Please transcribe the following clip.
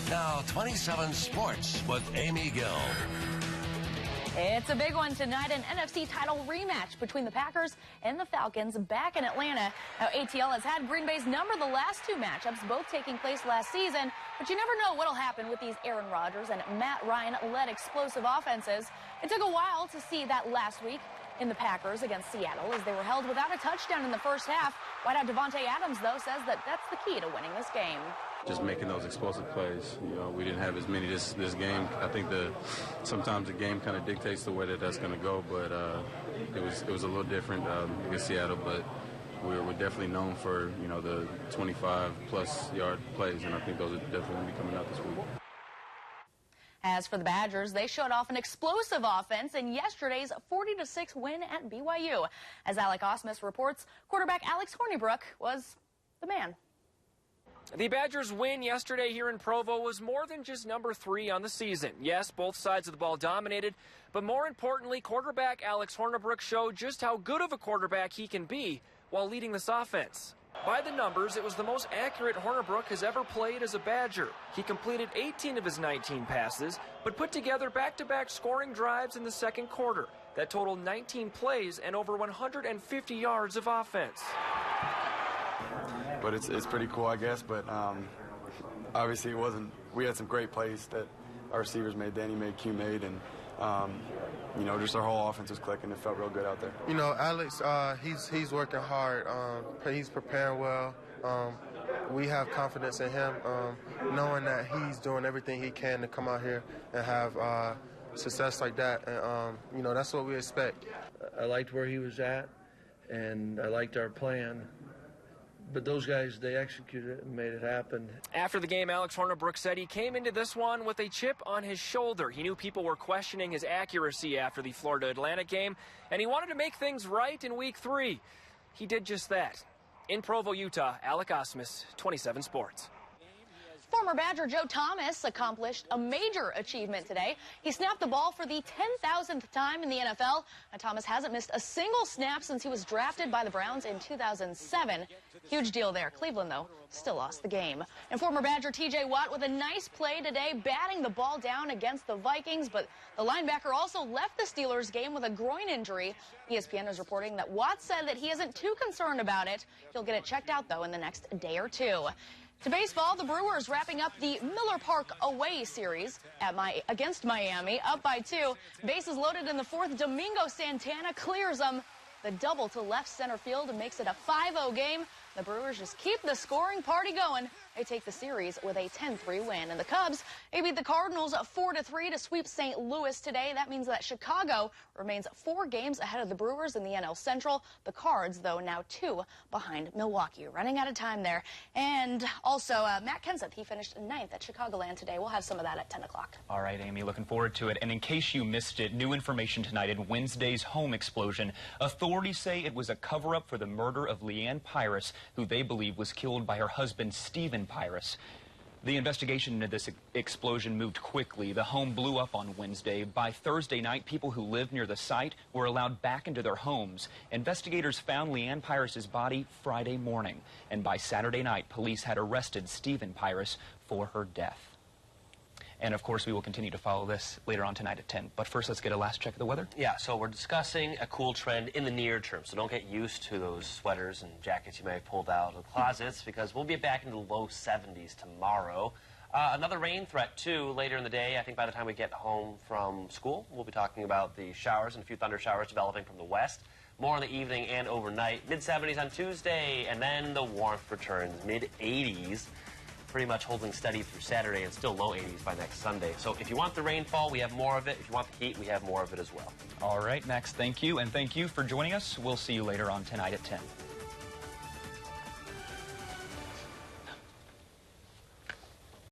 Now 27 Sports with Amy Gill. It's a big one tonight, an NFC title rematch between the Packers and the Falcons back in Atlanta. Now, ATL has had Green Bay's number the last two matchups, both taking place last season. But you never know what'll happen with these Aaron Rodgers and Matt Ryan-led explosive offenses. It took a while to see that last week in the Packers against Seattle as they were held without a touchdown in the first half. Wideout Davante Adams, though, says that that's the key to winning this game. Just making those explosive plays. You know, we didn't have as many this game. I think sometimes the game kind of dictates the way that's going to go, but it was a little different against Seattle, but we're definitely known for, you know, the 25-plus yard plays, and I think those are definitely going to be coming out this week. As for the Badgers, they showed off an explosive offense in yesterday's 40-6 win at BYU. As Alec Osmus reports, quarterback Alex Hornibrook was the man. The Badgers' win yesterday here in Provo was more than just number 3 on the season. Yes, both sides of the ball dominated, but more importantly, quarterback Alex Hornibrook showed just how good of a quarterback he can be while leading this offense. By the numbers, it was the most accurate Hornibrook has ever played as a Badger. He completed 18 of his 19 passes, but put together back-to-back scoring drives in the second quarter that totaled 19 plays and over 150 yards of offense. But it's pretty cool, I guess, but obviously it wasn't. We had some great plays that our receivers made, Danny made, Q made, and you know, just our whole offense was clicking. It felt real good out there. You know, Alex, he's working hard. He's preparing well. We have confidence in him, knowing that he's doing everything he can to come out here and have success like that. And you know, that's what we expect. I liked where he was at, and I liked our plan. But those guys, they executed it and made it happen. After the game, Alex Hornibrook said he came into this one with a chip on his shoulder. He knew people were questioning his accuracy after the Florida-Atlanta game, and he wanted to make things right in Week 3. He did just that. In Provo, Utah, Alec Osmus, 27 Sports. Former Badger Joe Thomas accomplished a major achievement today. He snapped the ball for the 10,000th time in the NFL. And Thomas hasn't missed a single snap since he was drafted by the Browns in 2007. Huge deal there. Cleveland, though, still lost the game. And former Badger T.J. Watt with a nice play today, batting the ball down against the Vikings. But the linebacker also left the Steelers game with a groin injury. ESPN is reporting that Watt said that he isn't too concerned about it. He'll get it checked out, though, in the next day or two. To baseball, the Brewers wrapping up the Miller Park away series against Miami, up by 2. Bases loaded in the 4th. Domingo Santana clears them. The double to left center field makes it a 5-0 game. The Brewers just keep the scoring party going. They take the series with a 10-3 win. And the Cubs, they beat the Cardinals 4-3 to sweep St. Louis today. That means that Chicago remains 4 games ahead of the Brewers in the NL Central. The Cards, though, now 2 behind Milwaukee. Running out of time there. And also, Matt Kenseth, he finished 9th at Chicagoland today. We'll have some of that at 10 o'clock. All right, Amy, looking forward to it. And in case you missed it, new information tonight in Wednesday's home explosion. Authorities say it was a cover-up for the murder of Leanne Pyrus, who they believe was killed by her husband, Stephen Pyrus. The investigation into this explosion moved quickly. The home blew up on Wednesday. By Thursday night, people who lived near the site were allowed back into their homes. Investigators found Leanne Pyrus's body Friday morning. And by Saturday night, police had arrested Stephen Pyrus for her death. And, of course, we will continue to follow this later on tonight at 10. But first, let's get a last check of the weather. Yeah, so we're discussing a cool trend in the near term. So don't get used to those sweaters and jackets you may have pulled out of the closets, because we'll be back into the low 70s tomorrow. Another rain threat, too, later in the day. I think by the time we get home from school, we'll be talking about the showers and a few thunder showers developing from the west. More in the evening and overnight. Mid-70s on Tuesday, and then the warmth returns. Mid-80s. Pretty much holding steady through Saturday and still low 80s by next Sunday. So if you want the rainfall, we have more of it. If you want the heat, we have more of it as well. All right, Max, thank you. And thank you for joining us. We'll see you later on tonight at 10.